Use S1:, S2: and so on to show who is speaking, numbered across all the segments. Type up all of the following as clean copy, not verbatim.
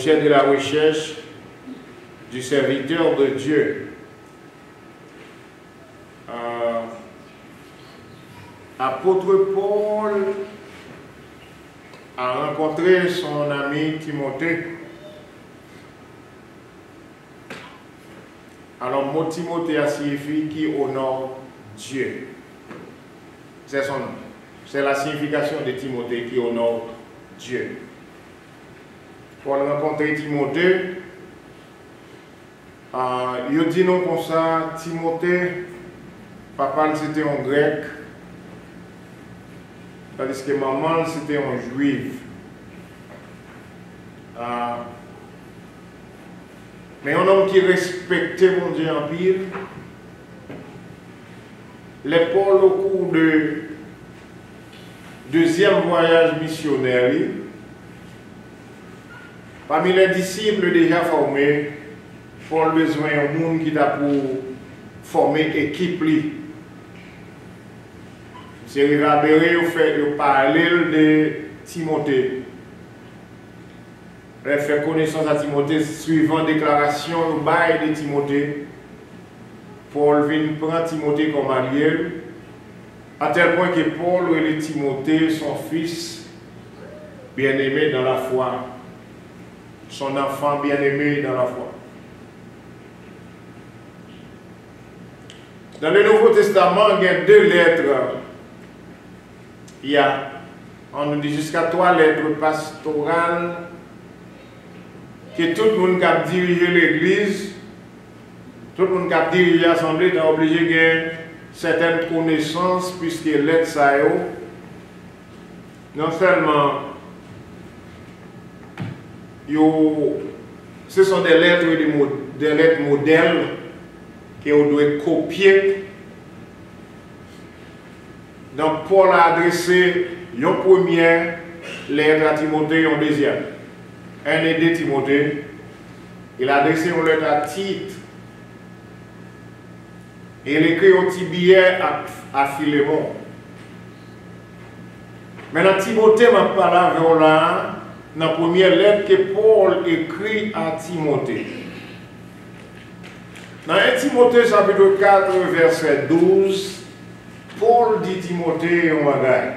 S1: l'objet de la recherche du serviteur de Dieu. Apôtre Paul a rencontré son ami Timothée. Alors, mot Timothée signifie qui honore Dieu. C'est son nom. C'est la signification de Timothée qui honore Dieu. Pour rencontrer Timothée, il dit non comme ça, Timothée, papa c'était un grec, tandis que maman c'était un juif. Mais un homme qui respectait mon Dieu en pile, les Paul au cours de deuxième voyage missionnaire, parmi les disciples déjà formés, Paul besoin d'un monde qui a pour former équipe. C'est réverbéré au fait de parler de Timothée. Il fait connaissance à Timothée suivant déclaration au bail de Timothée. Paul vient prendre Timothée comme allié, à tel point que Paul et Timothée, son fils bien-aimé dans la foi, son enfant bien-aimé dans la foi. Dans le Nouveau Testament, il y a 2 lettres. On nous dit jusqu'à 3 lettres pastorales que tout le monde qui a dirigé l'Église, tout le monde qui a dirigé l'Assemblée est obligé de gagner certaines connaissances, puisque les lettres ça non seulement ce sont des lettres modèles qu'on doit copier. Donc Paul a adressé une première lettre à Timothée et une deuxième. 1 et 2 Timothée. Il a adressé une lettre à Tite. Et il écrit un petit billet à Philémon. Maintenant, Timothée m'a parlé vers là, dans la première lettre que Paul écrit à Timothée. Dans 1 Timothée chapitre 4, verset 12, Paul dit Timothée en bagaille.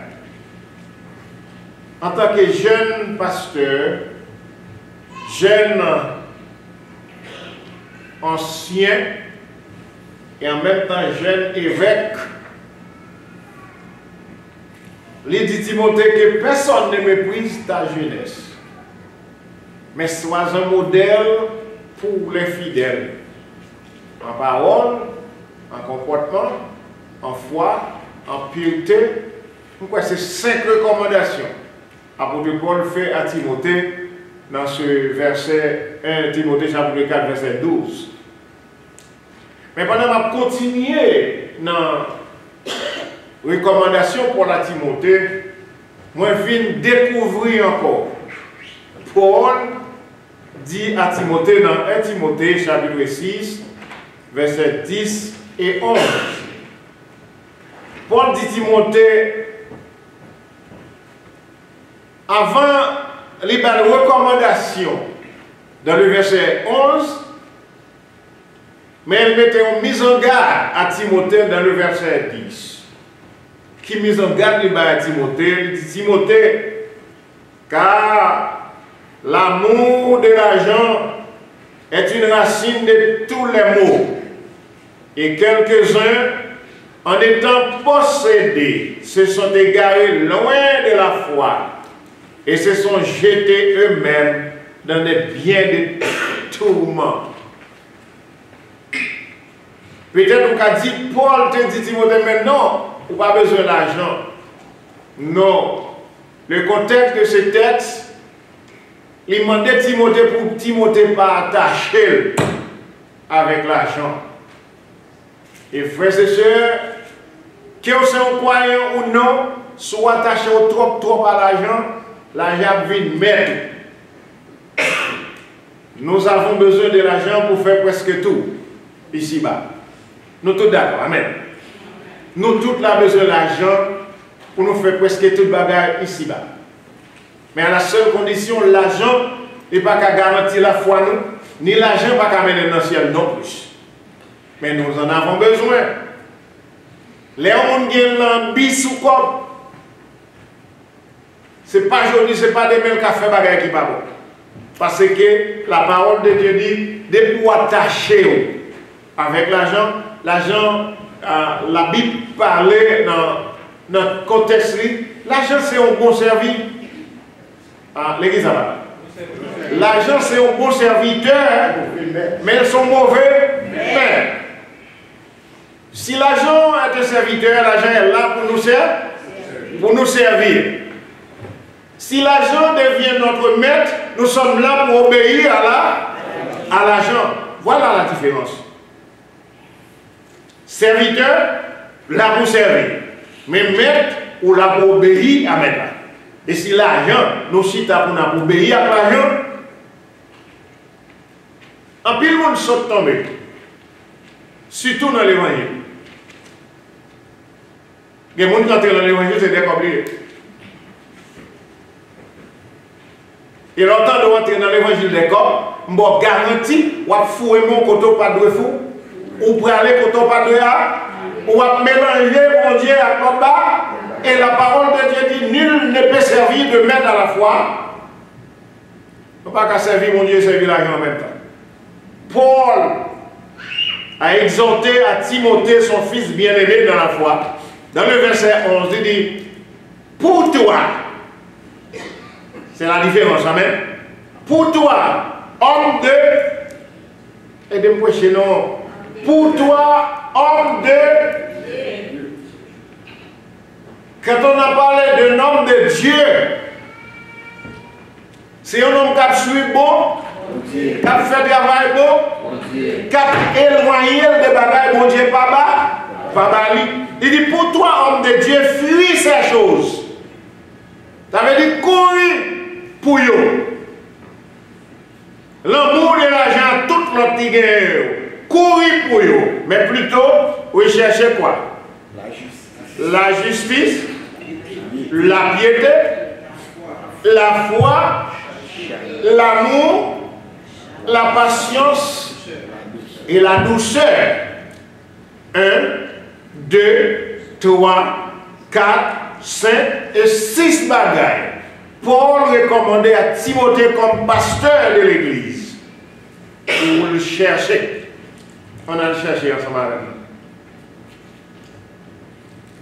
S1: En tant que jeune pasteur, jeune ancien et en même temps jeune évêque, il dit Timothée que personne ne méprise ta jeunesse, mais sois un modèle pour les fidèles, en parole, en comportement, en foi, en pureté. Pourquoi c'est 5 recommandations apôtre Paul fait à Timothée dans ce verset 1 Timothée chapitre 4 verset 12. Mais pendant que je continue dans la recommandation pour la Timothée, moi je viens découvrir encore. Paul dit à Timothée dans 1 Timothée chapitre 6 verset 10 et 11. Paul dit Timothée, avant les recommandations dans le verset 11, mais elle mettait une mise en garde à Timothée dans le verset 10. Qui mise en garde à Timothée? Il dit Timothée, car l'amour de l'argent est une racine de tous les maux, et quelques-uns, en étant possédés, se sont égarés loin de la foi et se sont jetés eux-mêmes dans des biens de tourments. Peut-être qu'on a dit, Paul te dit Timothée, mais non, on n'a pas besoin d'argent. Non. Le contexte de ce texte, il demandait Timothée pour Timothée pas attaché avec l'argent. Et frères et sœurs, que vous soyez croyants ou non, soit attaché trop à l'argent vient mettre. Nous avons besoin de l'argent pour faire presque tout ici-bas. Nous tous d'accord, amen. Nous tous avons besoin d'argent pour nous faire presque tout le bagage ici-bas. Mais à la seule condition, l'argent il n'y a pas qu'à garantir la foi, nous, ni l'argent pas qu'à mener dans le ciel non plus. Mais nous en avons besoin. Les gens qui ont bis ou comme, ce n'est pas joli, ce n'est pas des mêmes qui fait bagaille qui pas bon. Parce que la parole de Dieu dit, de pouvoir attacher avec l'argent, la Bible parlait dans notre contexte, l'argent c'est un bon service. L'église là. L'argent c'est un bon serviteur, mais ils sont mauvais pères. Si l'argent est un serviteur, l'argent est là pour nous servir. Si l'argent devient notre maître, nous sommes là pour obéir à l'argent. Voilà la différence. Serviteur, là pour servir. Mais maître, ou là pour obéir à maître. Et si l'argent, nous citons pour obéir à l'argent, en pile, le monde saute tomber. Surtout dans l'évangile. Les gens qui entrent dans l'évangile, c'est découvrir. Et longtemps de rentrer dans l'évangile des corps, je garantis, ou à fouer mon côté pas de fou, ou pour aller côté pas de a, ou à mélanger mon Dieu à combat, et la parole de Dieu dit, nul ne peut servir de maître à la fois. On ne peut pas servir mon Dieu et servir l'argent en même temps. Paul a exhorté à Timothée, son fils bien-aimé dans la foi. Dans le verset 11, il dit, pour toi, c'est la différence, amen. Pour toi, homme de... Aidez-moi chez nous. Pour toi, homme de... Quand on a parlé d'un homme de Dieu, c'est un homme qui a suivi bon, qui a fait travail bon, qui a éloigné des bagailles, bon Dieu, pas bas. Il dit, pour toi, homme de Dieu, fuis ces choses. Ça veut dire courir pour eux. L'amour et l'argent, tout notre tigre, courir pour eux. Mais plutôt, rechercher quoi? La justice, la piété, la foi, l'amour, la patience et la douceur. 1, 2, 3, 4, 5 et 6 bagailles. Paul recommandait à Timothée comme pasteur de l'église. Pour le chercher. On a le cherché ensemble avec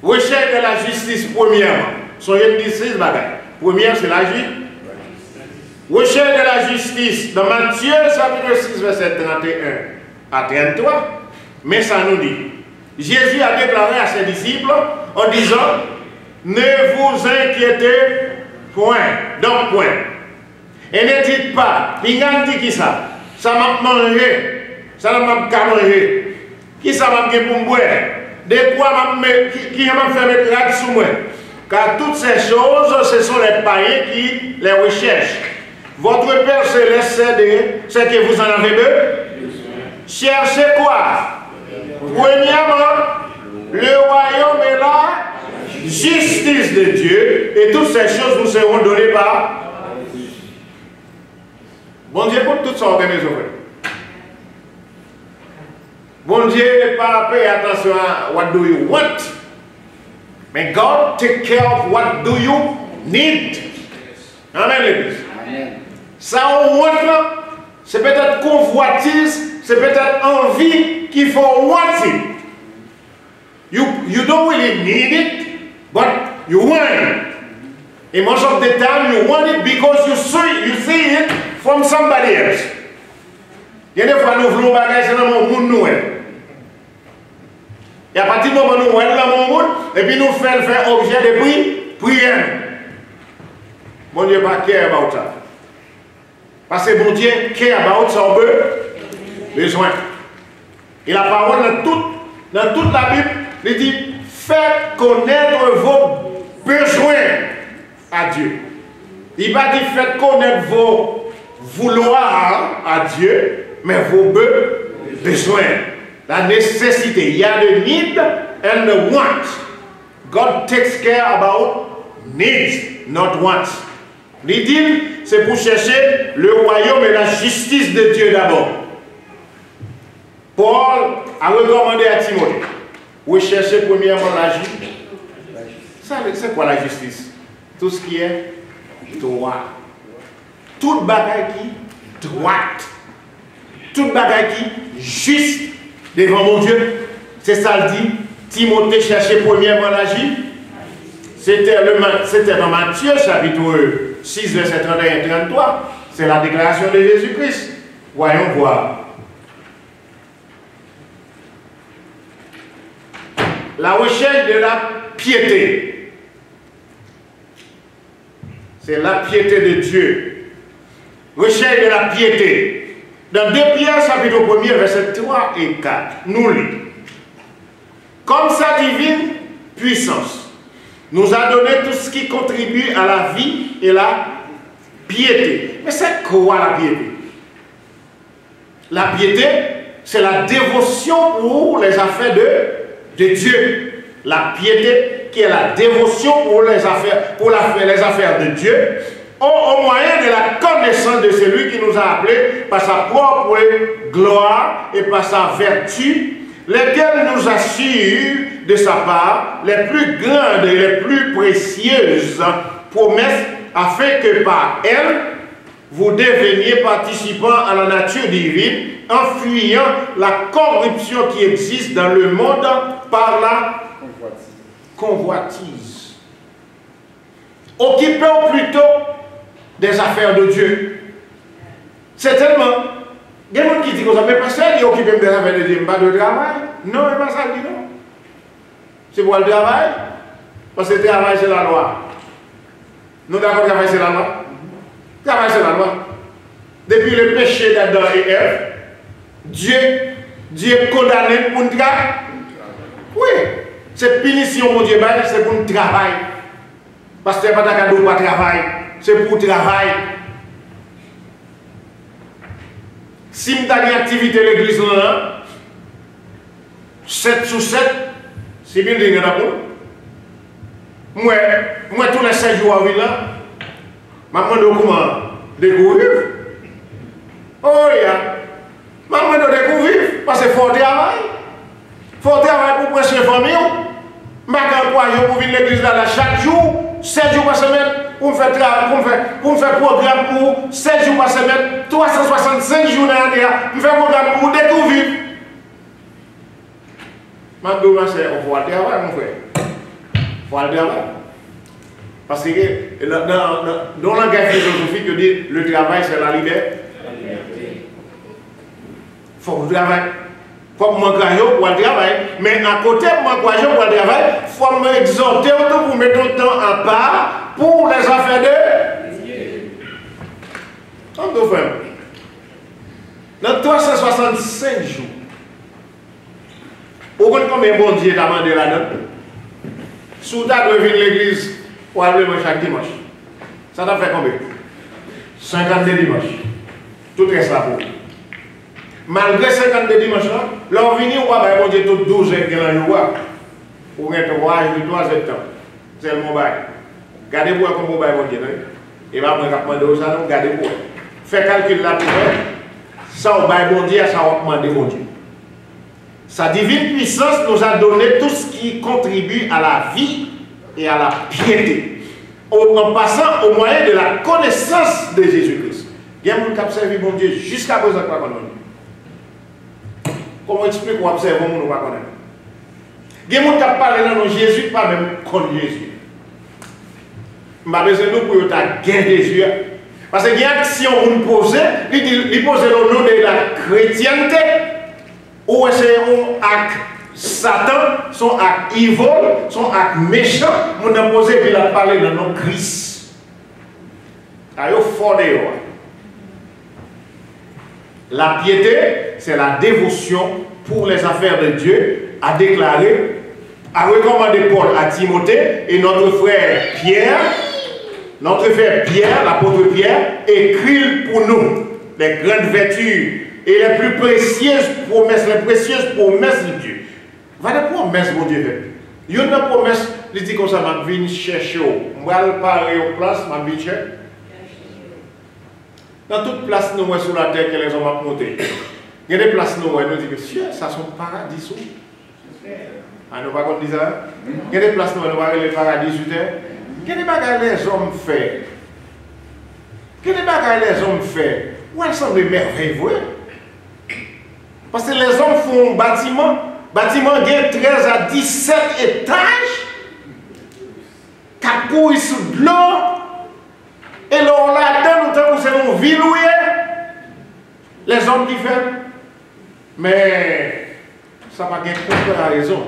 S1: nous. Recherche de la justice premièrement. Sont 6 bagailles. Première, c'est la justice. Recherche de la justice. Dans Matthieu, chapitre 6, verset 31 à 33. Mais ça nous dit. Jésus a déclaré à ses disciples en disant, ne vous inquiétez point, donc point. Et ne dites pas, il y a qui ça? Ça m'a mangé, ça m'a mangé. Qui ça m'a pour me boire? De quoi qui m'a fait mettre la sous moi? Car toutes ces choses, ce sont les païens qui les recherchent. Votre Père Céleste, c'est que vous en avez besoin. Cherchez quoi? Premièrement, le royaume est la justice de Dieu et toutes ces choses vous seront données par bon Dieu pour toutes sortes de mes ouvriers. Bon Dieu n'est pas payé attention à what do you want, mais God take care of what do you need. Amen l'église. Ça on want là, c'est peut-être convoitise, c'est peut-être envie qu'il faut want it. You don't really need it, but you want it. And most of the time you want it because you see it from somebody else. Il y a des fois nous voulons bagager c'est dans mon monde nous. Et à partir du moment où nous voyons dans mon monde, et puis nous faisons objet de prière. Mon Dieu pas care about ça. Parce que mon Dieu care about ça on peut besoin. Et la parole dans toute la Bible, il dit faites connaître vos besoins à Dieu. Il va dire faites connaître vos vouloirs à Dieu, mais vos besoins. La nécessité. Il y a le need and the want. God takes care about needs, not wants. Il dit, c'est pour chercher le royaume et la justice de Dieu d'abord. Paul a recommandé à Timothée, rechercher premièrement la justice. C'est quoi la justice? Tout ce qui est droit. Toute bagaille qui droite. Toute bagaille qui juste devant mon Dieu. C'est ça le dit. Timothée cherchait premièrement la justice. C'était dans Matthieu chapitre 6, verset 31 et 33. C'est la déclaration de Jésus-Christ. Voyons voir. La recherche de la piété. C'est la piété de Dieu. Recherche de la piété. Dans 2 Pierre, chapitre 1, verset 3 et 4, nous lisons. Comme sa divine puissance nous a donné tout ce qui contribue à la vie et la piété. Mais c'est quoi la piété? La piété, c'est la dévotion pour les affaires de Dieu. La piété qui est la dévotion pour les affaires de Dieu, au moyen de la connaissance de celui qui nous a appelés par sa propre gloire et par sa vertu, lesquelles nous assurent de sa part les plus grandes et les plus précieuses promesses, afin que par elles, vous deveniez participants à la nature divine, en fuyant la corruption qui existe dans le monde par la convoitise. Occupez-vous plutôt des affaires de Dieu. C'est tellement... Il y a des gens qui disent que ça, mais pasteur, il occupe des affaires de Dieu, pas de travail. Non, mais pas ça, dit non. C'est pour le travail, parce que le travail, c'est la loi. Nous d'accord, le travail, c'est la loi. Le travail, c'est la loi. Depuis le péché d'Adam et Ève, Dieu est condamné pour le travail. Oui, cette punition, mon Dieu, c'est pour le travail. Parce que ce n'est pas un cadeau pour le travail, c'est pour le travail. Si je fais une activité de l'église, 7 sur 7, c'est bien de moi, tous les 5 jours à ville, je me demande comment découvrir. Oh, yeah. Je me demande découvrir parce que faut travail. Il faut travailler pour prêcher les familles. Je vais pour venir à l'église chaque jour, 7 jours par semaine, pour me faire programme pour 7 jours par semaine, 365 jours dans l'année, pour me faire programme pour découvrir. Je me demande, on va travailler, mon frère. Il faut aller travailler. Parce que dans le langage philosophique, on dit le travail, c'est la liberté. Il faut travailler. Il faut que je travaille pour le travail. Mais à côté de moi, pour le travail, il faut m'exhorter pour mettre le temps à part pour les affaires de Dieu. On doit faire. Dans 365 jours, vous comprenez combien bon Dieu t'a demandé là-dedans? Si vous avez venir à l'église pour aller chaque dimanche, ça t'a fait combien? 52 dimanches. Tout reste là pour vous. Malgré 52 dimanches, là, on vient, on va bon Dieu tout 12 heures dans le roi. Pour être roi, il 3 septembre. C'est le mobile. Gardez-vous comme vous bon Dieu. Et va me demander ça, gardez-vous. Faites calcul là pour ça, on va bon Dieu, ça va demander bon Dieu. Sa divine puissance nous a donné tout ce qui contribue à la vie et à la piété, en passant au moyen de la connaissance de Jésus-Christ. Il y a des gens qui observent mon Dieu jusqu'à présent, pas connaître. Comment expliquer qu'on observe mon Dieu, pas connaître? Il y a des gens qui parlent de Jésus, pas même contre Jésus. Je ne vais pas besoin de nous pour gagner des yeux. Parce qu'il y a une action que vous posez, il pose le nom de la chrétienté. Ou c'est un acte Satan, son acte evil, son acte méchant, on a posé puis il a parlé de nom Christ. La piété, c'est la dévotion pour les affaires de Dieu, a déclaré, a recommandé Paul à Timothée et notre frère Pierre, l'apôtre Pierre, écrit pour nous les grandes vertus et les plus précieuses promesses de Dieu. Voilà la promesse, mon Dieu. Il y a une promesse, il dit comme ça, je viens chercher, je vais parler en place, je vais chercher. Dans toute place nous sur la terre que les hommes ont monté. Il y a des places nous disons que ça sont paradis. Ah, nous pas comme ça. Il y a des places nous les paradis sur terre. Il y a des bagages les hommes font. Il y a des bagages les hommes font. Où elles sont des merveilles, parce que les hommes font un bâtiment. Bâtiment qui a 13 à 17 étages. Capouille sous de l'eau. Et là, on l'a nous avons une ville où les hommes qui font. Mais ça n'a pas de raison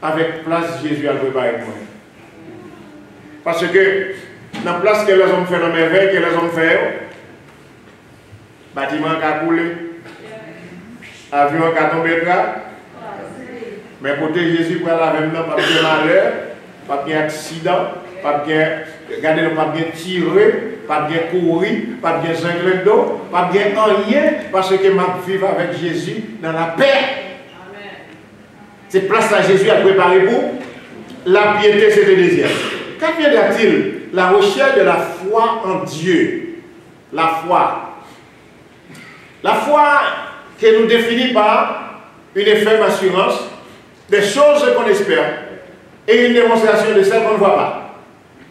S1: avec la place Jésus a préparé pour moi. Parce que dans la place que les hommes font dans merveille, que les hommes font, bâtiment qui a coulé, avion qui a tombé là. Mais côté Jésus, pour la même pas de malheur, pas de accident, pas de regardez, pas de tirer, pas de courir, pas de zingler d'eau, pas de rien, parce que je vis avec Jésus dans la paix. Cette place-là, Jésus a préparé pour la piété, c'est le désir. Qu'en viendra-t-il? La recherche de la foi en Dieu. La foi. La foi qui nous définit par une ferme assurance des choses qu'on espère et une démonstration de celles qu'on ne voit pas.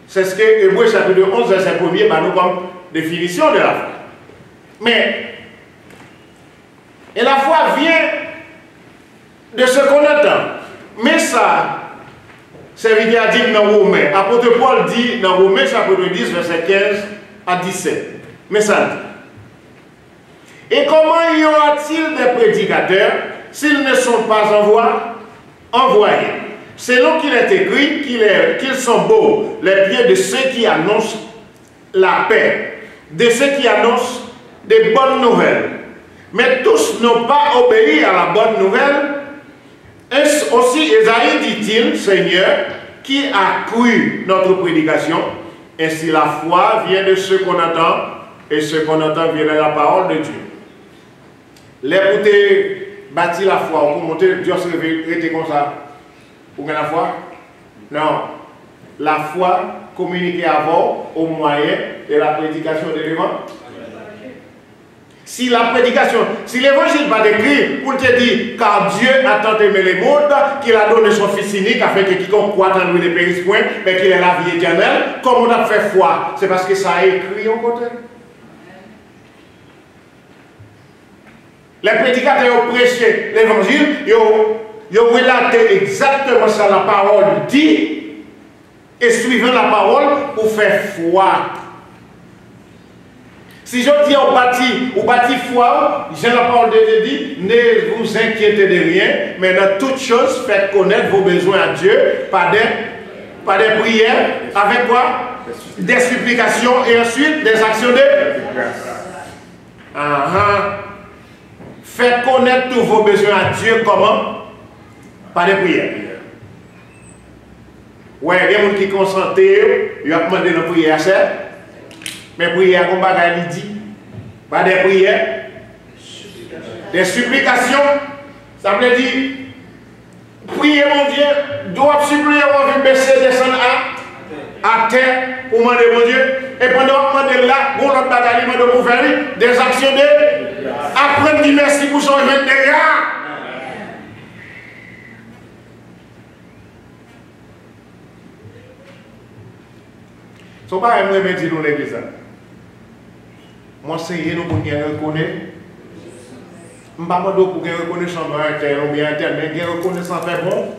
S1: C'est ce que Hébreux chapitre 11, verset 1er, bah, nous comme définition de la foi. Mais, et la foi vient de ce qu'on attend. Mais ça, c'est ce qu'il a dit dans Romains. Apôtre Paul dit dans Romains chapitre 10, verset 15 à 17. Mais ça dit. Et comment y aura-t-il des prédicateurs s'ils ne sont pas envoyés? Selon qu'il est écrit qu'ils sont beaux, les pieds de ceux qui annoncent la paix, de ceux qui annoncent des bonnes nouvelles. Mais tous n'ont pas obéi à la bonne nouvelle. Et aussi Esaïe dit-il, Seigneur, qui a cru notre prédication, ainsi la foi vient de ce qu'on entend, et ce qu'on entend vient de la parole de Dieu. Les bouteilles bâti la foi, pour monter, Dieu se réveille comme ça. Pour la foi? Non. La foi communiquée avant au moyen de la prédication de l'évangile. Si la prédication, si l'évangile va décrire pour te dire, car Dieu a tant aimé le monde, qu'il a donné son Fils unique, afin que quiconque croit en lui ne périsse point, mais qu'il ait la vie éternelle, comme on a fait foi, c'est parce que ça a écrit au côté. Les prédicateurs ont prêché l'évangile, ils ont relaté exactement ça, la parole dit, et suivant la parole pour faire foi. Si je dis on bâtit foi, j'ai la parole de Dieu dit, ne vous inquiétez de rien, mais dans toutes choses, faites connaître vos besoins à Dieu par des prières, avec quoi? Des supplications et ensuite des actions de grâce. Faites connaître tous vos besoins à Dieu comment? Par des prières. Ouais, il y a des gens qui sont concentrés, ils ont demandé de prier à ça. Mais prière, comme bagaille dit, pas des prières, des supplications, ça veut dire, prier mon Dieu, doit supplier mon Dieu, baisser, descendre à terre pour demander mon Dieu. Et pendant qu'on demande là, pour l'autre bagaille, de pour faire des actions de apprendre du merci pour son jeune déjà. Ce n'est pas un moment de nous l'église. Moi, c'est nous pour qu'on reconnaisse. Je ne sais pas pour qu'on reconnaisse interne ou bien interne, mais qu'on reconnaisse envers bon.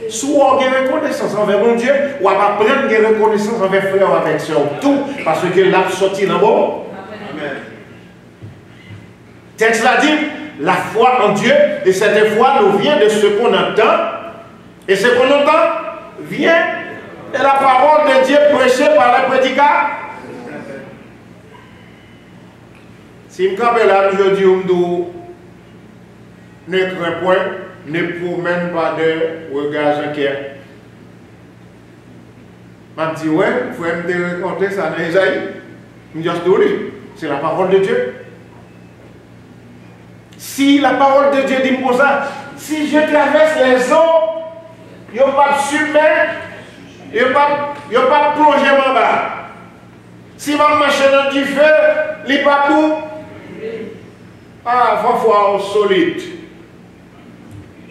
S1: Soit on a reconnaissance envers mon Dieu, ou on va prendre une reconnaissance envers frère ou avec soeur. Tout, parce que l'a sorti dans bon. Amen. Texte l'a dit, la foi en Dieu, et cette foi nous vient de ce qu'on entend, et ce qu'on entend vient de la parole de Dieu prêchée par les prédicateurs. Si je me là, je dis, ne crains point, ne promène pas de regards inquiets. Je me dis, ouais, il faut me raconter ça dans Esaïe. Je me dis, c'est la parole de Dieu. Si la parole de Dieu dit pour ça, si je traverse les eaux, il n'y a pas de submerge, il n'y a pas de plongée en bas. Si je marche dans du feu, il n'est pas pour. Ah, il faut foi solide.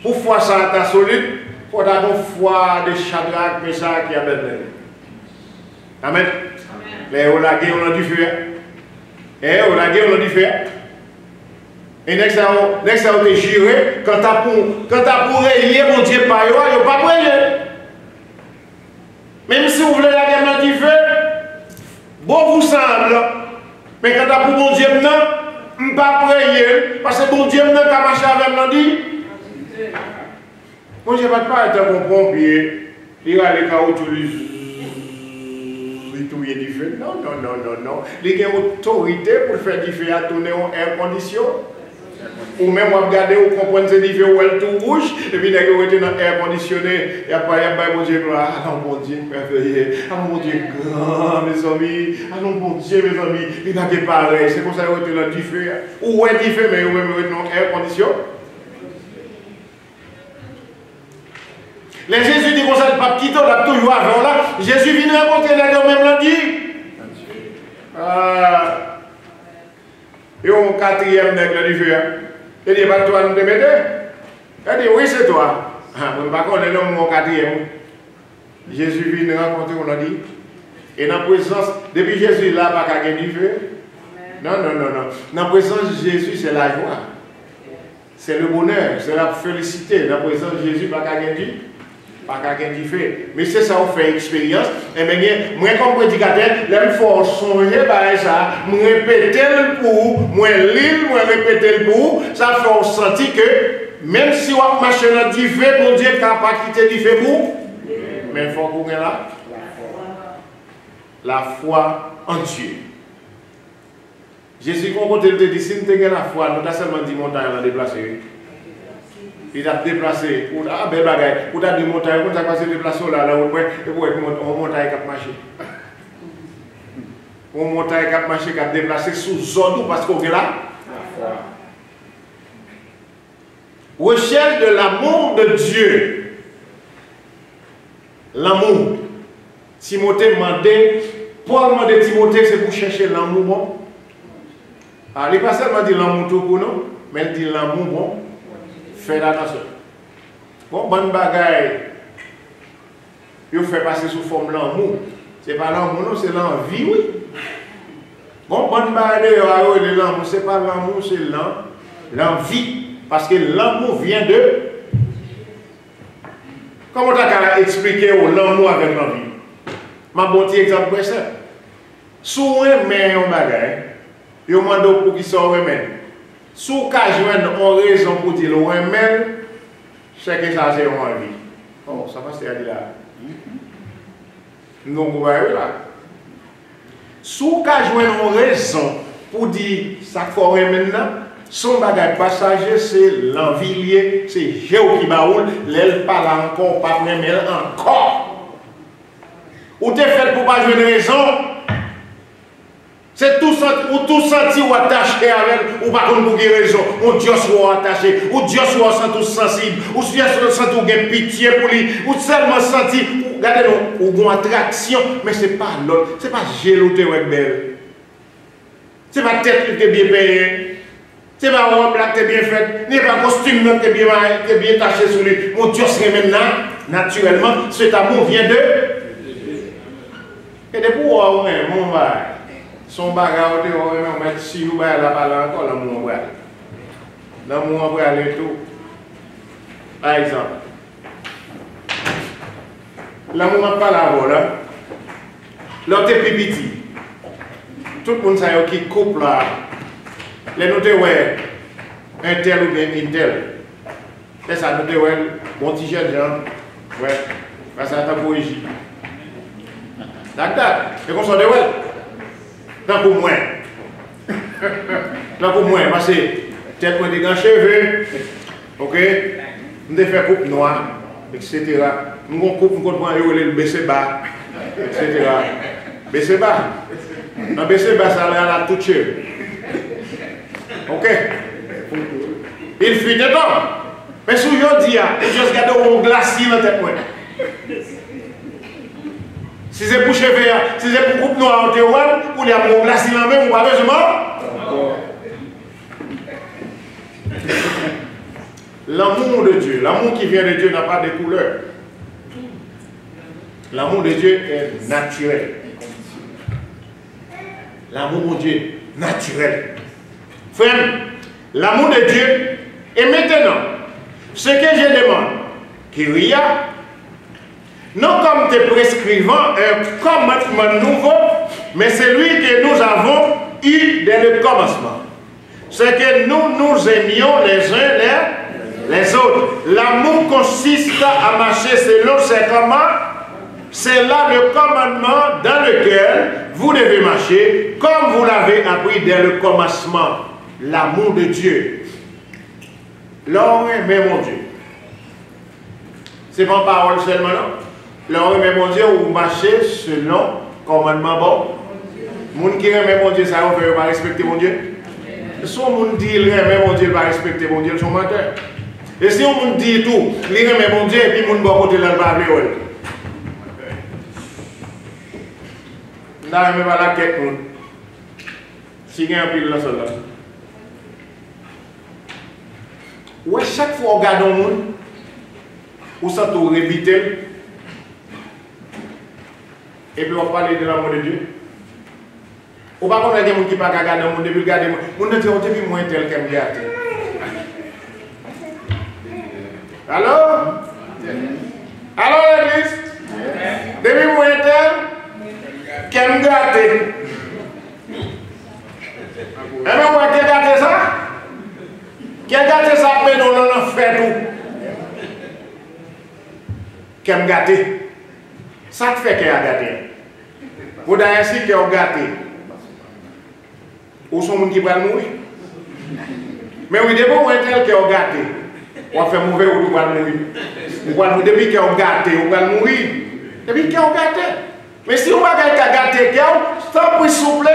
S1: Pour foi ça ta solide, il faut avoir une foi de Shadrach, Meshach et Abednego. Amen. Les on la guerre, on a du feu. Et on la guerre, on a du feu. Et next time, on est juré, quand tu as pour rayer, mon Dieu, pas yo, il pas pour rayer. Même si vous voulez la guerre dans du feu, bon vous semble. Mais quand tu as pour mon Dieu, non, je ne pas pour rayer. Parce que mon Dieu, non, tu as marché avec moi, dit. Mon Dieu, pas être un bon pompier. Il va aller caoutchouc, il touille du feu. Non, non, non, non, non. Il y a une autorité pour faire du feu à tourner en air condition. Ou même regarder ou comprendre ces différents ou elle tout rouge et puis vous êtes dans l'air conditionné et après mon Dieu gloire ah non mon Dieu merveilleux ah mon Dieu grand mes amis ah non mon Dieu mes amis il n'a pas pareil c'est pour ça que vous êtes dans du feu ou est du feu mais vous êtes dans l'air conditionné les Jésus dit qu'on s'est pas quitter on a toujours avant là Jésus vient rencontrer les gars même lundi et au quatrième nègre du feu. Il dit, pas toi nous te mettez? Il dit, oui, c'est toi. Ah, je ne sais pas qu'on est là, mon quatrième. Jésus vient rencontrer, on a dit. Et dans la présence, depuis Jésus là, pas qu'à gagner du feu. Non, non, non, non. Dans la présence de Jésus, c'est la joie. C'est le bonheur, c'est la félicité. Dans la présence de Jésus, pas qu'à gagner. Pas qu'à du fait. Mais c'est ça, on fait expérience. Et bien, moi, comme prédicateur, là, il faut songer par ça, moi répéter le pour, moi lire, moi répéter le pour, ça fait sentir que, même si on marche dans du fait, mon Dieu n'a pas quitté du fait pour, mais il faut qu'on ait là la foi en Dieu. Jésus, quand il te dit, si nous avons la foi, nous avons seulement dit montagne à déplacer. Il a déplacé, ah bel bagage, pour ta dit montagne, pour ta passer déplacé là, là, et pour être montagne qui a marché. On montagne qui a marché, qui a déplacé sous zone parce qu'on est là. Recherche de l'amour de Dieu. L'amour. Timothée demandait, Paul demandait Timothée, c'est pour chercher l'amour bon. Ah, il n'est pas seulement dit l'amour tout pour nous, mais il dit l'amour bon. Faites attention. Bon, bonne bagaille, il fait passer sous forme l'amour. Ce n'est pas l'amour, non, c'est l'envie, oui. Bon, bonne bagaille, l'amour, ce n'est pas l'amour, c'est l'envie. Parce que l'amour vient de. Comment tu as expliqué l'amour avec l'envie? Ma bon petit exemple pour ça. Si on met un bagaille, il y a un mandat pour qui soit remet. Si vous avez une raison pour dire qu'on remet, c'est que ça c'est une envie. Oh, ça passe à dire là. Non, vous voyez là. Si vous avez une raison pour dire ça faut maintenant, son bagage passager c'est l'envie liée, c'est Géo qui baoule, l'elle parle encore, pas même elle encore. Ou t'es fait pour pas jouer une raison. C'est tout senti ou attaché avec, ou pas comme pour raison, ou Dieu soit attaché, ou Dieu soit senti sensible, ou Dieu soit senti ou gain pitié pour lui, ou seulement senti, regardez, ou une attraction, mais ce n'est pas l'autre, ce n'est pas géloté ou belle. Ce n'est pas tête qui est bien payée, ce n'est pas robe qui est bien faite, ce n'est pas costume qui est bien taché sur lui. Mon Dieu serait maintenant, naturellement, cet amour vient de. Et de pouvoir, mon bail. Son bagage, on met si nous va la balle encore, l'amour va aller. L'amour va aller tout. Par exemple, l'amour n'a pas la voix là. L'autre est petit. Tout le monde sait qui couple là. Les notes, ouais, un tel ou bien une telle. Et ça, note, ouais, mon petit jeune Jean, ouais, ça c'est ta poésie. D'accord, et qu'on s'en dévoile. Non pour moi. Non pour moi, parce que tête moi des grands cheveux, ok? Nous avons fait coupe noire, etc. Nous avons coupe, nous avons le baissé bas, etc. Baissé bas. Dans baissé bas, ça a la toute cheveux. Ok? Il fuit de temps. Mais si je dis, je regarde un glacier dans tête moi. Si c'est pour cheveux, si c'est pour groupe noir, pour les amours glacés dans la main, vous parlez seulement. L'amour de Dieu, l'amour qui vient de Dieu n'a pas de couleur. L'amour de Dieu est naturel. L'amour de Dieu naturel. Frère, l'amour de Dieu est maintenant. Ce que je demande, qu'il y a, non comme te prescrivant un commandement nouveau, mais celui que nous avons eu dès le commencement. C'est que nous aimions les uns les autres. L'amour consiste à marcher selon ses commandements. C'est là le commandement dans lequel vous devez marcher, comme vous l'avez appris dès le commencement. L'amour de Dieu. L'homme aime mon Dieu. C'est pas parole seulement, non? L'homme aime mon Dieu, vous marchez selon le commandement bon. Les gens qui aiment mon Dieu, ça ne veut pas respecter mon Dieu. Si on dit qu'il aime mon Dieu, il va respecter mon Dieu, ils sont menteurs. Et si on dit tout, il aime mon Dieu, et puis on va côté là, il va appeler. Là, je ne vais pas la quête. Si il y a un pile là, ça là. Ouais, chaque fois qu'on regarde un monde, on s'entend répéter, et puis on parle de l'amour de Dieu. On ne va pas connaître des gens qui ne peuvent pas regarder le monde, depuis regarder le monde. On ne dit pas que moins tel qu'elle me garde. Alors? Alors l'église? Depuis moins tel qu'elle me garde. Et bien, on va garder ça? Qui a gâté ça, mais non, on fait tout. Qui a gâté. Ça te fait qu'il a gâté. Vous avez ainsi qu'il a gâté. Où sont les gens qui vont mourir? Mais oui, depuis qu'on est tel qu'il a gâté, on va faire mauvais ou on va mourir. Depuis qu'il a gâté, on va mourir. Depuis qu'il a gâté. Mais si on va gâter, sans pour souple,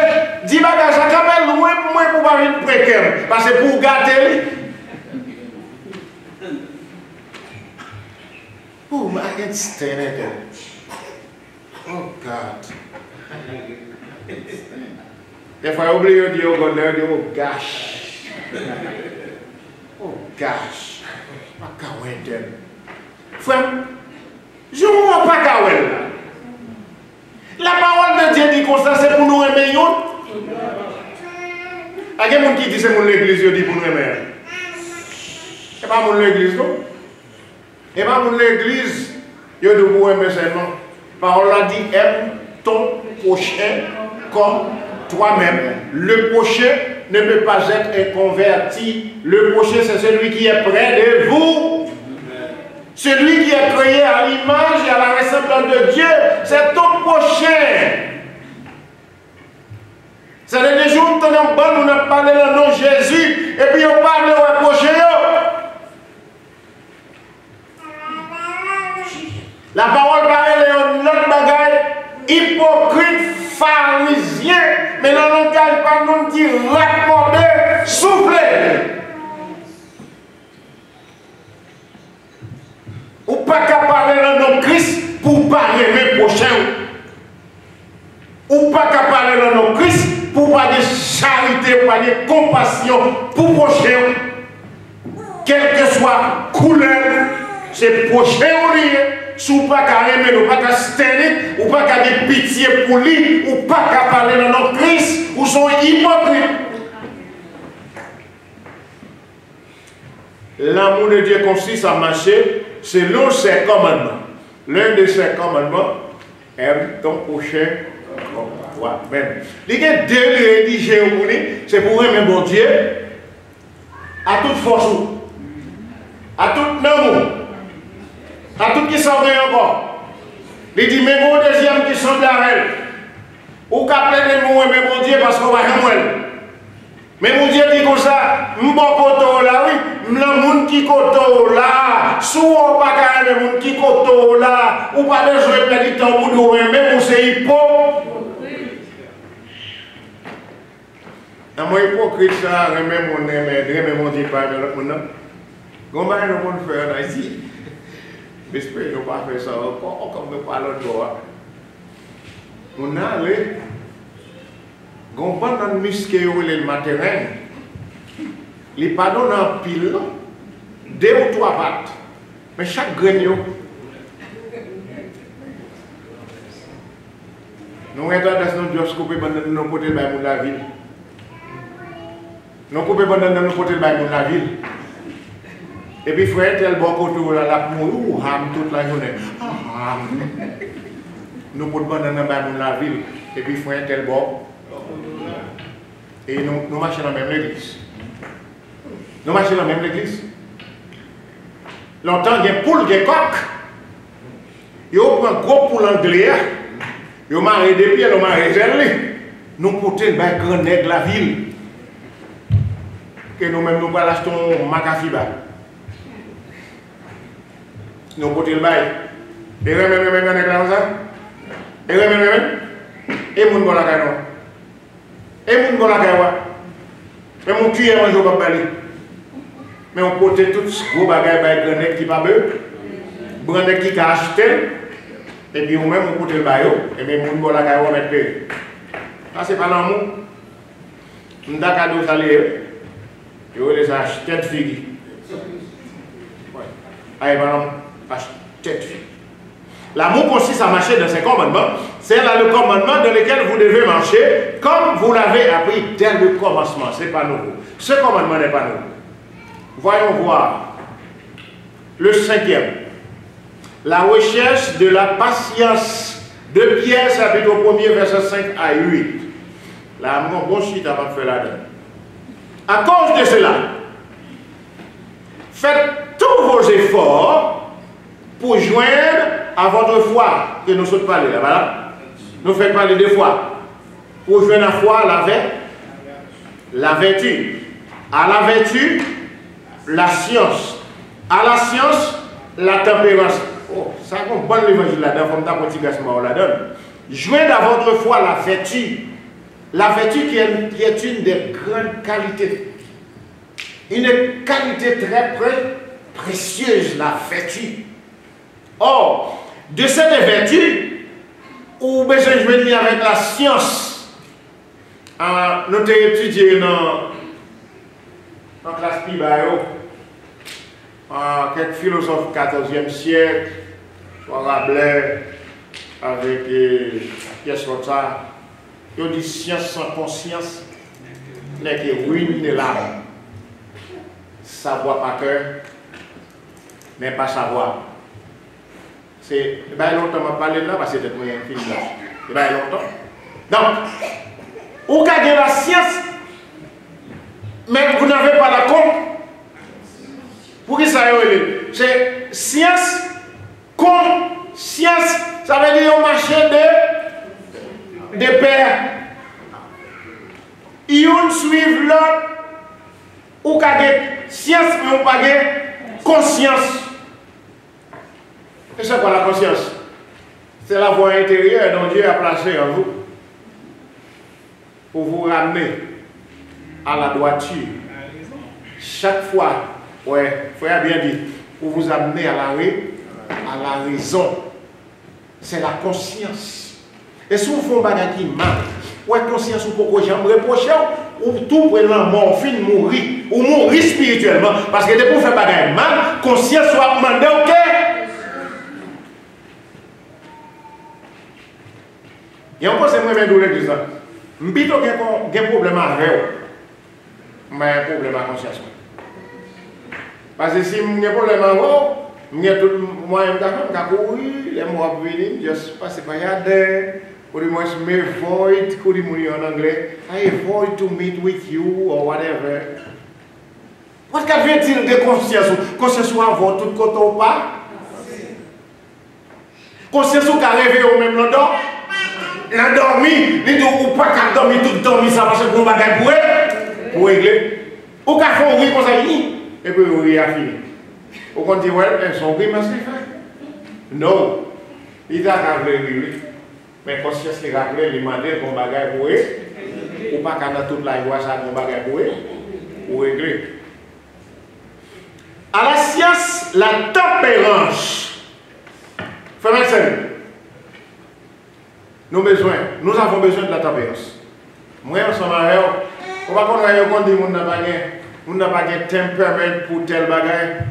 S1: 10 bagages à quand même loin pour pas venir précaire. Parce que pour gâter, oh, I can't stand it. Oh, God. Des fois, oublié de dire au gondeur, oh, gosh. Oh, gosh. Pas kawel. Frère, je ne vois pas kawel. La parole de Dieu dit comme ça, c'est pour nous aimer. Il y a des gens qui disent que c'est l'église, ils disent pour nous aimer. Ce n'est pas l'église, non? Et pas pour l'église, il y a de vous aimer seulement. La parole a dit, aime ton prochain comme toi-même. Le prochain ne peut pas être inconverti. Le prochain, c'est celui qui est près de vous. Celui qui est créé à l'image et à la ressemblance de Dieu, c'est ton prochain. C'est les jours où nous avons parlé le nom de Jésus, et puis on parle au prochain. La parole parle de notre bagaille, hypocrite, pharisien, mais dans le langage, par nous dit raccordé, soufflé. Ou pas qu'à parler dans notre Christ pour parler mes prochains. Ou pas qu'à parler dans notre Christ pour parler de charité, pour parler de compassion pour prochain. Quelle que soit couleur, c'est prochain ou lié. Si ou pas qu'à aimer, ou pas qu'à sténer, ou pas qu'à avoir pitié pour lui, ou pas qu'à parler dans notre Christ, ou sont hypocrites. L'amour de Dieu consiste à marcher selon ses commandements. L'un de ses commandements, aime ton prochain comme toi-même. Il y a deux rédigés au monde, c'est pour aimer mon Dieu à toute force, à tout amour, à tout qui s'en vient encore. Il dit, mais mon deuxième qui sont derrière, ou qu'à plein de mots aimer mon Dieu parce qu'on va aimer. Mais mon Dieu dit comme ça, je ne suis pas là, oui, je suis là, si on pas carrément les gens qui sont là, ou pas besoin de perdre du temps pour nous aimer, c'est hypocrite. Dans mon hypocrite, ça, remet mon Dieu par l'autre monde. Comment est-ce qu'on peut faire ici? J'espère que nous ne pas faire ça encore, comme nous parlons de toi. On a allé, on prend dans le muscle le matériel, les pas dans pile, 2 ou 3 pattes, mais chaque graine, nous avons nous couper nos côtés de la ville. Nous coupons nos côtés de la ville. Et puis, frère, tel bon côté, la mouille, toute la journée. Nous pouvons dans la ville. Et puis, frère, tel bon. Et nous marchons dans la même église. Nous marchons dans la même église. Longtemps, il y a un poule, il y a un coq. Il y a un gros poule anglais. Il y a un mari de pied, il y a un mari de nous portons un grand nègre de la ville. Que nous-mêmes, nous achetons un macafiba. Nous portons le bail. Et remède un nègre là, ça. Et remède. Et mon bon la caille. Et mon bon la caille. Et mon cuir, moi, je ne vais pas balayer. Mais on porte tout ce gros bagage par le grand nègre qui pas beau. Grand nègre qui a acheté. Et puis, nous-mêmes, on porte le bail. Et puis, mon bon la caille, on va mettre. Ça, c'est pas l'amour. On a cadeau salé. Et on les achète tête figue. Allez, madame, achète tête figue. L'amour consiste à marcher dans ces commandements. C'est là le commandement dans lequel vous devez marcher comme vous l'avez appris dès le commencement. Ce n'est pas nouveau. Ce commandement n'est pas nouveau. Voyons voir le 5e. La recherche de la patience de Pierre, chapitre 1er, verset 5 à 8. Là, mon bon shit avant de faire la donne. À cause de cela, faites tous vos efforts pour joindre à votre foi, que nous sommes parlé là, voilà. Nous faisons parler 2 fois. Pour joindre la foi, la vertu. À la vertu, la science. À la science, la tempérance. Oh, ça compte bon l'évangile là-dedans, comme ta petite gaspement la donne. Joindre à votre foi la vertu. La vertu qui est une des grandes qualités. Une qualité très précieuse, la vertu. Or, de cette vertu, ou besoin de venir avec la science. Nous avons étudié dans la classe Pibayo, quelques philosophes du 14e siècle, soit Rabelais, avec Pierre Sotta. Ils ont dit science sans conscience n'est que ruine de l'âme. Savoir par cœur n'est pas savoir. C'est longtemps que je parle là parce que c'est un film là. C'est longtemps. Donc, vous avez la science, mais vous n'avez pas la compte. Pour qui ça est? C'est science, conscience. Ça veut dire au marché de pères. Ils suivent l'autre. Ou avez science, mais vous n'avez pas conscience. Et c'est quoi la conscience? C'est la voie intérieure dont Dieu a placé en vous pour vous ramener à la droiture. Chaque fois, ouais, frère bien dit, pour vous amener à la raison. C'est la conscience. Et si vous faites un bagage qui mal, ouais, conscience ou pourquoi j'aimerais reprocher, ou tout pour la morphine mourir, ou mourir spirituellement, parce que depuis vous faites un bagage mal, conscience soit demandée, ok? Il y a encore ces mêmes douleurs qui sont. Je dis qu'il y a un problème avec eux, mais un problème à conscience. Parce que si je n'ai pas de problème avec eux, moi, je vais courir, les mois venir, je ne passe pas y aller, ou moi, je me avoid, comme dit en anglais, I avoid to meet with you, or whatever. Qu'est-ce veut-il de conscience? Conscience ou avoir tout côté ou pas? Conscience ou qu'à rêver au même endroit? L'endormi, il ou pas qu'à dormir tout dormir, ça va se prendre bagage pour régler. Ou qu'à faire oui comme ça, et puis oui, a fini. Ou qu'on dit, ouais, son oui, mais c'est fait. Non, il a régler. Mais conscience qui rappelle, il m'a dit qu'on bagage pour ou pas qu'à dans toute la voie, ça qu'on bagage pour régler. À la science, la tempérance. Fais-moi ça. Nous avons besoin de la tempérance. Moi, ensemble avec eux, on va qu'on dit qu'on n'a pas de tempérament pour tel bagage.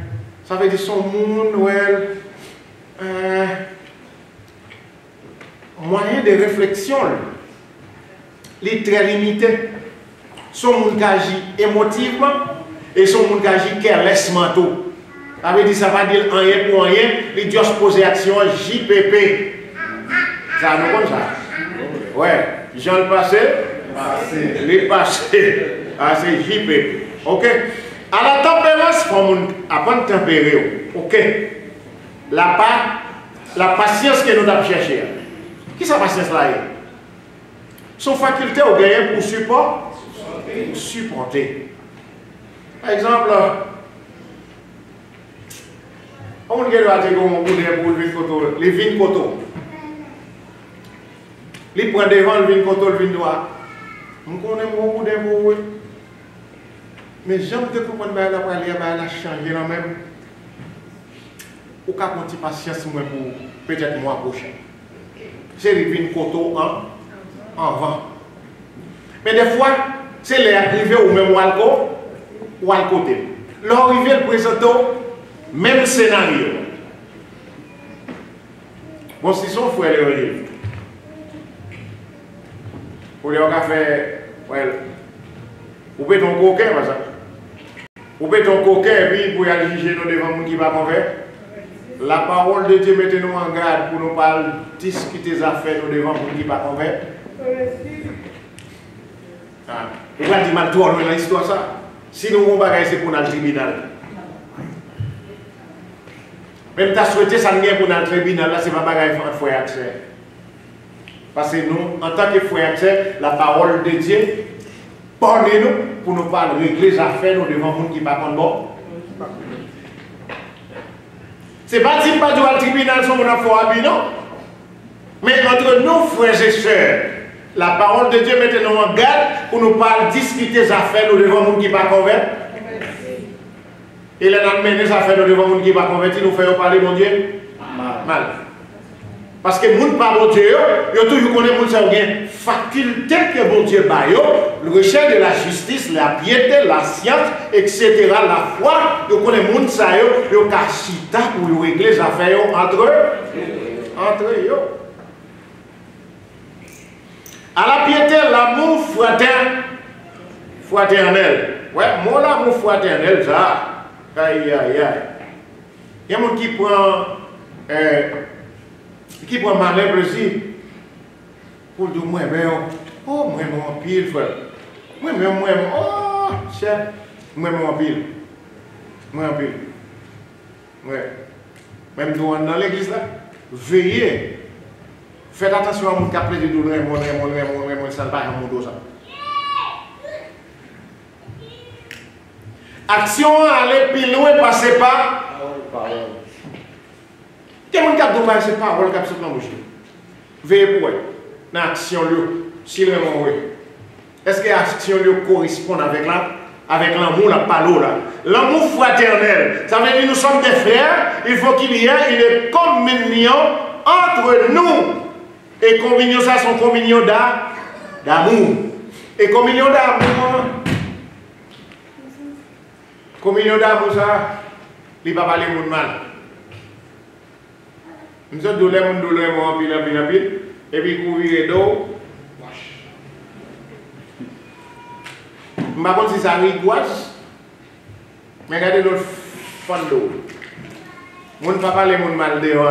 S1: Ça veut dire son monde, moyen de réflexion, il est très limité. Son monde qui agit émotivement et son monde qui agit carelessement. Ça veut dire ça va dire rien pour rien, il doit se poser action JPP. Ça nous comme ça. Ouais, Jean le passé, les passé, c'est JPP. Ok? À la tempérance, il faut apprendre à tempérer. Ok? La patience que nous avons cherché. Qui est la patience là? Son faculté au gagner pour supporter. Par exemple, on a dit qu'on les vignes coteaux. Les prend devant le vin coteau, le vin droit. On connaît beaucoup de mots. Mais j'aime que pour moi, la changer là même. Ou qu'à continuer patience pour peut-être le mois prochain. C'est le vin coteau en vent. Mais des fois, c'est les arrivés au même ou à côté. L'arrivée le présente même scénario. Bon, si son frère est arrivé. Pour les café, vous pouvez ton coquin, par exemple. Vous pouvez ton coquin et puis pour aller juger nous devant les gens qui ne sont pas mauvais. La parole de Dieu mettez-nous en garde pour nous parler, discuter des affaires nous devant les gens qui ne sont pas mauvais. Vous allez dire mal tout dans l'histoire ça. Si nous avons bagage c'est pour le tribunal. Même tu as souhaité ça n'est pour le tribunal, là c'est pas bagage il faut accès. Parce que nous, en tant que frères, la parole de Dieu, parlez-nous pour nous parler, régler les affaires nous devant les gens qui ne sont pas bon. Ce n'est pas dire que le tribunal sont mon affaire, non. Mais entre nous, frères et sœurs, la parole de Dieu mettez-nous en garde pour nous parler, discuter les affaires nous devant les gens qui ne sont pas convaincus. Et là, nous menons les affaires nous devant les gens qui ne sont pas convaincus, nous faisons parler, mon Dieu, mal. Parce que les gens pas bon Dieu, ils ont toujours connu les gens qui ont faculté que bon Dieu ba yo, le recherche de la justice, la piété, la science, etc. La foi, ils connaissent les gens ça yo, ils ont chita pour régler les affaires entre eux. À la piété, l'amour fraternel. Ouais, mon amour fraternel, ça. Aïe. Il y a des gens qui prend malin plaisir pour dire moi mon pile frère moi oh cher moi mon pile ouais même dans l'église là veillez faites attention à mon qui a plaisir de douleur mon ça pas mon dos ça action aller plus loin passer par quel monde qui a dommage c'est pas rôle qui a sur bouche. Veillez pour elle. Dans l'action si vraiment oui. Est-ce que l'action correspond avec l'amour la parole là. L'amour fraternel, ça veut dire nous sommes des frères, il faut qu'il y ait une communion entre nous. Et communion ça c'est une communion d'amour. Et communion d'amour ça, il ne va pas parler de mal. Nous sommes douleurs, et puis courir d'eau. Je ne sais pas si ça rigouage, mais regardez notre fond d'eau. Nous ne pas parler de mal devant.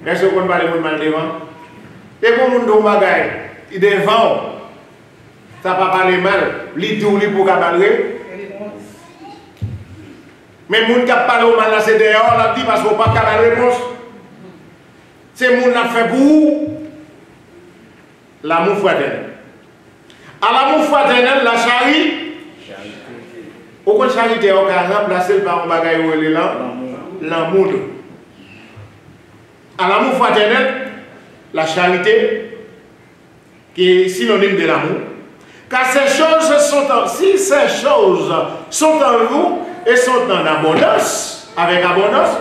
S1: Est-ce qu'on parle de mal devant? Et pour nous devant bagaille, il devant, ça ne pas parler mal, il dit pour parler. Mais les gens qui parlent mal, c'est dehors, là, dit parce qu'on n'a pas de réponse. C'est les gens qui ont fait pour l'amour fraternel. À l'amour fraternel, la charité. Aucune charité n'a remplacé par un bagage où elle est là. L'amour. À l'amour fraternel, la charité, qui est synonyme de l'amour. Car ces choses sont en, si ces choses sont en vous et sont en abondance, avec abondance,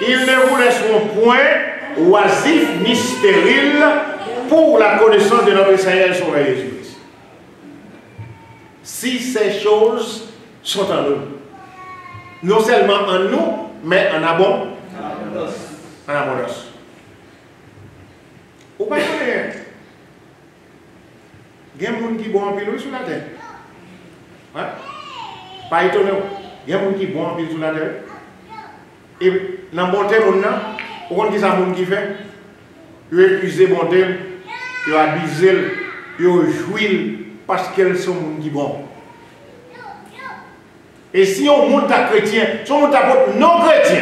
S1: ils ne vous laisseront point oisifs ni stériles pour la connaissance de notre Seigneur et Sauveur Jésus-Christ. Si ces choses sont en nous, non seulement en nous, mais en abondance. En abondance. Ou pas il y a des gens qui sont en pile sur la terre. Ouais? Pas étonnant. Il y a des gens qui sont en pile sur la terre. Et dans le bon terme, on a qui ça qui fait. Ils épuisent bon terme, ils abusent, ils jouissent parce qu'elles sont qui bon. Et si on monte à chrétien, si on monte à non chrétien,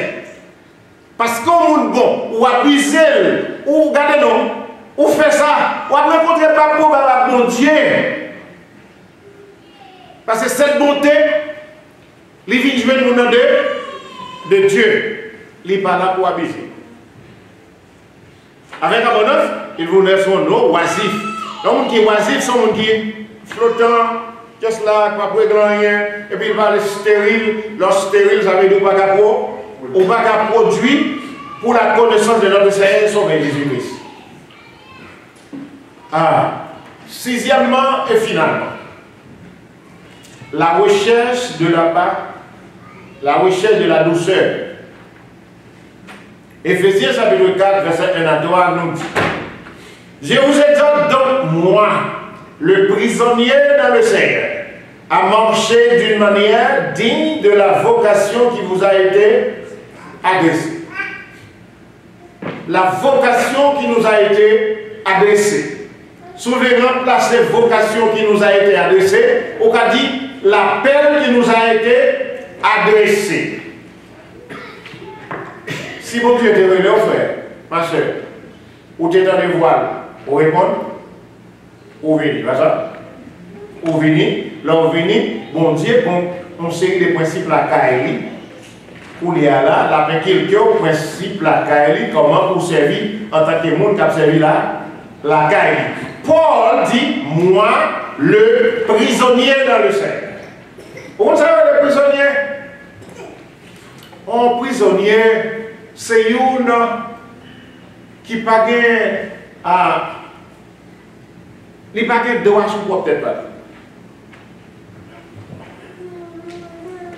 S1: parce qu'on monte bon, ou abusez, ou regardez non, ou fait ça, ou après rencontrer pas pour la bon Dieu. Parce que cette bonté, les vignes nous de Dieu, il n'est pas là pour abuser. Avec abondance, il vous laisse son eau oisif. Donc, qui est oisif, c'est un monde qui est flottant, juste là, pas pour rien, et puis il va être stérile. Lorsque stérile, ça veut dire qu'on va pas produire pour la connaissance de notre Seigneur et Sauveur Jésus-Christ. Sixièmement et finalement, la recherche de la recherche de la douceur. Éphésiens chapitre 4, verset 1 à 3 nous dit: Je vous exhorte donc, moi, le prisonnier dans le Seigneur, à marcher d'une manière digne de la vocation qui vous a été adressée. La vocation qui nous a été adressée. Souverain placé vocation qui nous a été adressée, ou qu'a dit l'appel qui nous a été adressé. Si bon Dieu te relève, frère, ma soeur, ou tu es dans les voiles, ou répondre, ou venir, pas ça? Ou venir, là où venir, bon Dieu, on sait des principes la Kaeli, ou il y a là, la quelques principes la Kaeli, comment vous servir en tant que monde qui a servi la Kaeli. Paul dit, moi, le prisonnier dans le Seigneur. Vous savez, le prisonnier? Un prisonnier, c'est une qui n'a pas de droit sur propre tête.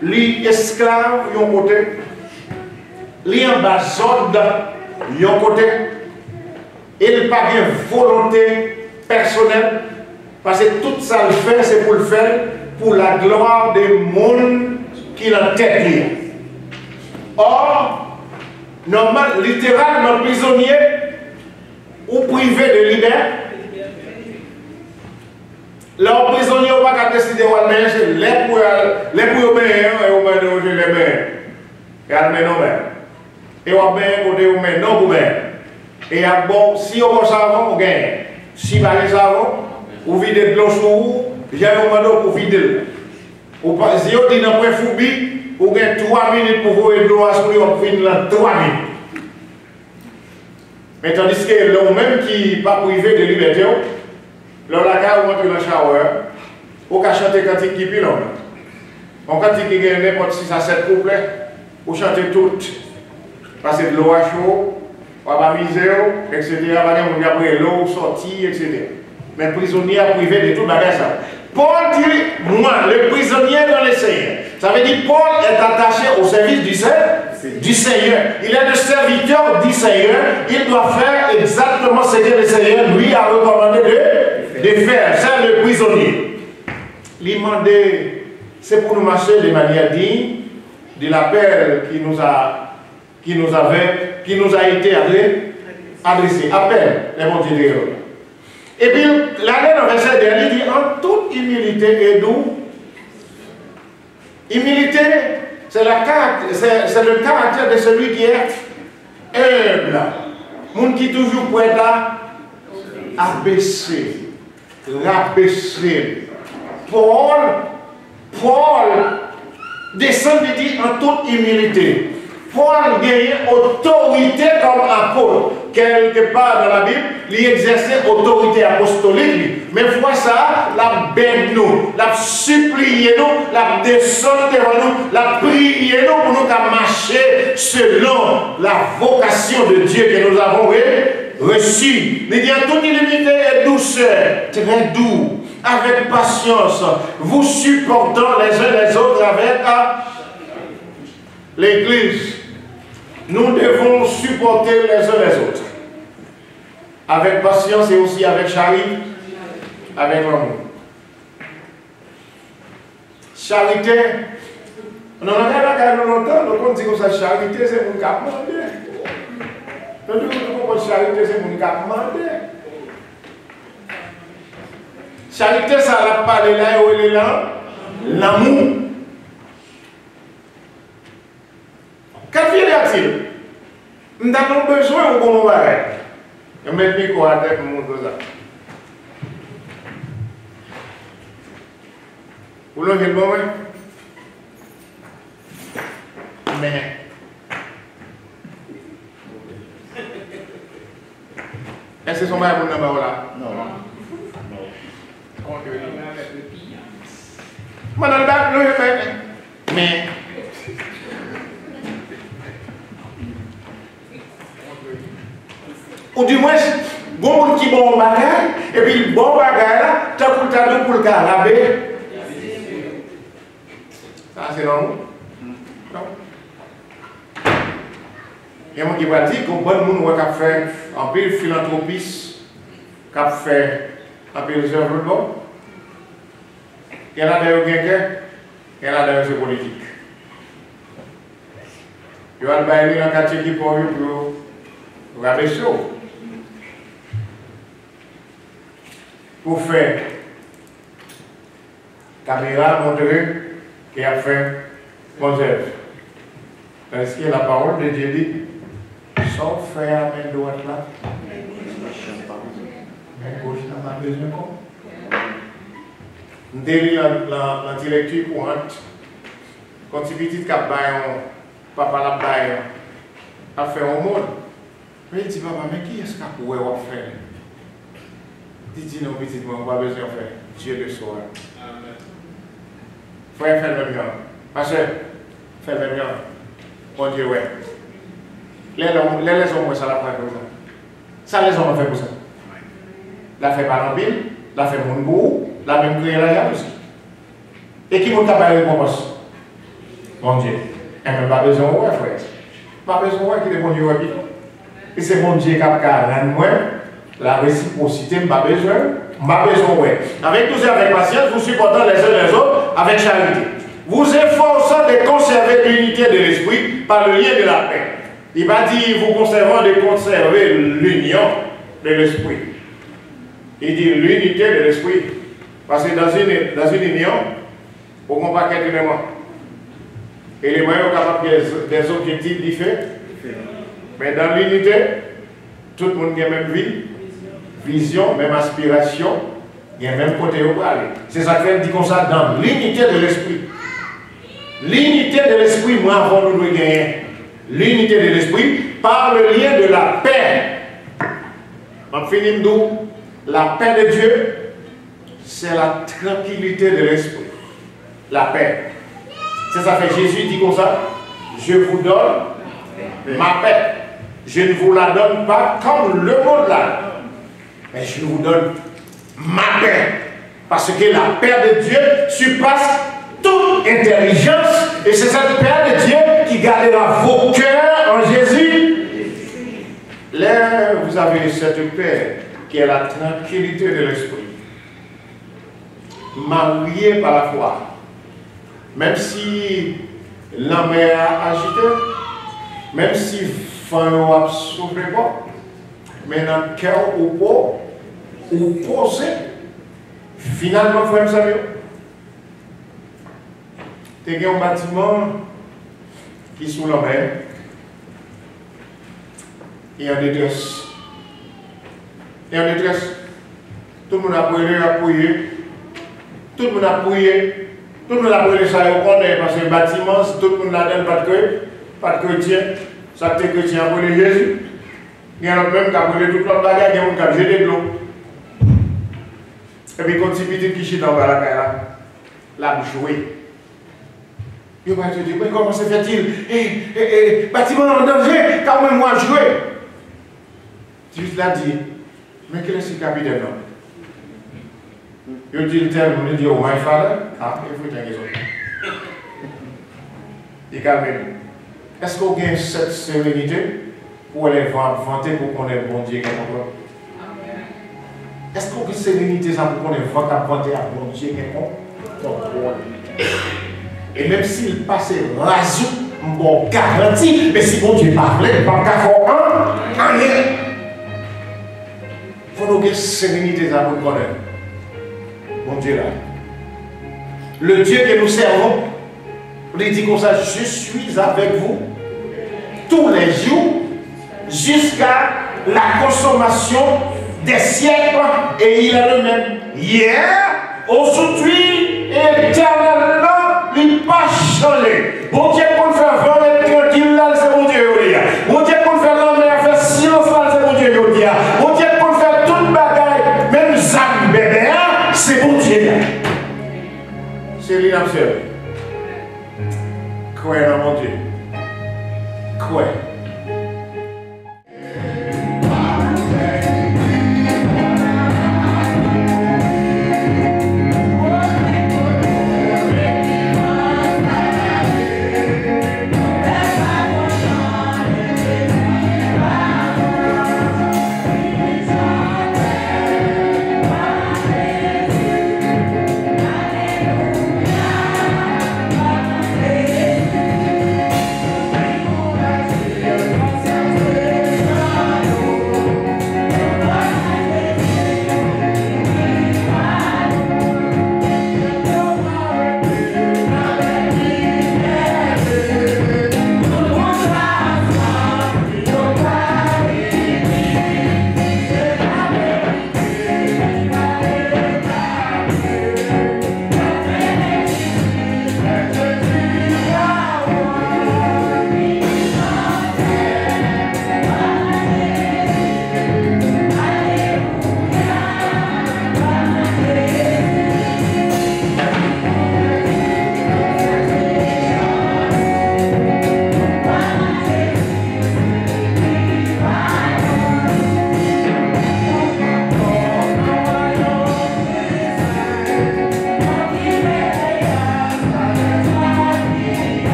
S1: Les esclaves, ils ont côté. Les ambassadeurs, ils ont côté. Il n'a pas de volonté personnelle. Parce que tout ça le fait, c'est pour le faire pour la gloire des mondes qui l'ont tête. Or, normal, littéralement, prisonnier ou privé de liberté. Leur prisonnier n'a pas qu'à décider où aller, c'est les pour obéir et on va déroger les mains. Et on met nos mains. Et on met côté où met non pour et bon, si on va savon, on gagne. Si on va savon, on vide de l'eau sur vous, j'ai un moment pour vider. Si on dit dans le foubi, on gagne 3 minutes pour voir de l'eau à souris, on finit dans 3 minutes. Mais tandis que l'homme même qui n'est pas privé de liberté, là, on rentre dans le shower, on peut chanter cantique qui pile. On cantique qui gagne n'importe 6 à 7 couplets, on chante toutes. Parce que de l'eau à chaud, on va miser, etc. On va après l'eau, sortir, etc. Mais le prisonnier a privé de tout bagage. Paul dit, moi, le prisonnier dans le Seigneur. Ça veut dire Paul est attaché au service du Seigneur. Il est le serviteur du Seigneur. Il doit faire exactement ce que le Seigneur lui a recommandé de faire. C'est le prisonnier. L'imandé, c'est pour nous marcher de manière digne de l'appel qui nous a été adressé. Appel, les bons dieux. Et puis, l'année dans le verset dernier dit en toute humilité et doux. Humilité, c'est le caractère de celui qui est humble. Monde qui toujours prêt à abaisser, rabaisser. Paul descend et dit en toute humilité. Paul gagne autorité comme apôtre. Quelque part dans la Bible, il exerçait autorité apostolique. Mais fois ça, la bête nous, la supplier nous, la descendre devant nous, la prier nous pour nous marcher selon la vocation de Dieu que nous avons reçu. Il dit en toute illimité et douceur, très doux, avec patience, vous supportant les uns les autres avec l'Église. Nous devons supporter les uns les autres. Avec patience et aussi avec charité, avec amour. Charité, on en a regardé longtemps, donc on dit que ça charité, c'est mon cap mandé. Donc on dit que charité, c'est mon cap mandé. Charité, ça n'a pas de là où elle est là, l'amour. Qu'est-ce qu'il y a-t-il? Nous avons besoin de bon bagage. Je mets le micro à tête pour montrer ça. Vous l'avez le bon, oui? Mais. Est-ce que c'est son mari pour nous là? Non. Mais. Ou du moins, bon monde qui bon bagage, et puis le bon bagage là, tu as pour le carabé. Ça c'est non? Non. Il y a des gens qui va dire que bon monde qui a fait un peu de philanthropie, qui a fait un peu de œuvres bon. Il y en a d'ailleurs quelqu'un, il y en a d'ailleurs c'est politique. Il y a des gens dans le quartier qui pour regarder chaud. Pour faire caméra montrer qu'il a fait mon œuvre. Est-ce que la parole de Dieu dit, sauf faire main droite là, main gauche n'a pas besoin comme. Nous avons l'antilecture courante. Quand tu dis que papa la baille a fait au monde, il dit papa, mais qui est-ce qu'on pourrait faire? Il dit non, petit, on n'a pas besoin de faire. Dieu le soir. Frère, fais le bien. Ma soeur, fais le bien. Bon Dieu, ouais. Les hommes, ça l'a pas comme ça. Ça, les hommes ont fait pour ça. La fait par pile, la fait mon goût, la même créé la gamme aussi. Et qui m'a capable de récompense? Bon Dieu. Et même pas besoin de ouais, frère. Pas besoin de qu'il est bon Dieu, ouais. Et c'est mon Dieu qui a rendre moi. La réciprocité, je n'ai pas besoin, ouais. Avec tous et avec patience, vous supportant les uns les autres avec charité. Vous efforçant de conserver l'unité de l'esprit par le lien de la paix. Il va dire, vous conservant de conserver l'union de l'esprit. Il dit l'unité de l'esprit. Parce que dans une union, on ne peut pas qu'être élément. Et les moyens sont capables des objectifs différents. Mais dans l'unité, tout le monde a la même vie. Vision, même aspiration, il y a même côté où aller. C'est ça qu'elle dit comme ça dans l'unité de l'esprit. L'unité de l'esprit, moi, avant nous gagner. L'unité de l'esprit par le lien de la paix. On finit d'où? La paix de Dieu, c'est la tranquillité de l'esprit. La paix. C'est ça que Jésus dit comme ça. Je vous donne ma paix. Je ne vous la donne pas comme le monde là. Mais je vous donne ma paix. Parce que la paix de Dieu surpasse toute intelligence. Et c'est cette paix de Dieu qui gardera vos cœurs en Jésus. Là, vous avez cette paix qui est la tranquillité de l'esprit. Marié par la foi. Même si la mer a agité, même si Fano a soufflé pas, mais dans le cœur ou pas, ou posé, finalement, frère Samuel, tu as un bâtiment qui est sous la mer, et en détresse. Et en détresse, tout le monde a prié, tout le monde a prié, tout le monde a prié ça, on connaît, parce que le bâtiment, si tout le monde n'a pas de chrétien, ça que les chrétiens a prié Jésus. Il y en a même qui a prié tout le bagage, il y a des gens qui ont jeté de l'eau. Et puis, quand tu petit qui chie dans la caille, là, jouer. Il va te dire, mais comment se fait-il? Bâtiment en danger, quand même moi jouer. Juste l'a dit, mais quel est ce capitaine là? Il dit le terme, il dit, oh my father, ah, il faut tenir ça. Et quand même, est-ce qu'on gagne cette sérénité pour les vanter pour qu'on ait le bon Dieu qui est encore? Est-ce qu'on a une sérénité ça pour qu'on ait vanter à bon Dieu qui est encore? Et même s'il passe raso, bon garantie, mais si bon Dieu parle, il ne va pas faire un, rien. Il faut nous avoir sérénité ça pour qu'on ait. Bon Dieu là. Le Dieu que nous servons, il dit comme ça, je suis avec vous tous les jours jusqu'à la consommation des siècles et il est le même. Hier, aujourd'hui, éternellement, il n'a pas changé. Bon Dieu pour faire vraiment tranquille là, c'est mon Dieu. Bon Dieu pour faire la mer, faire silence là, c'est mon Dieu. Bon Dieu pour faire toute bagaille, même Zam bébé, c'est mon Dieu. C'est l'inabsurde. Croyez dans mon Dieu. Croyez.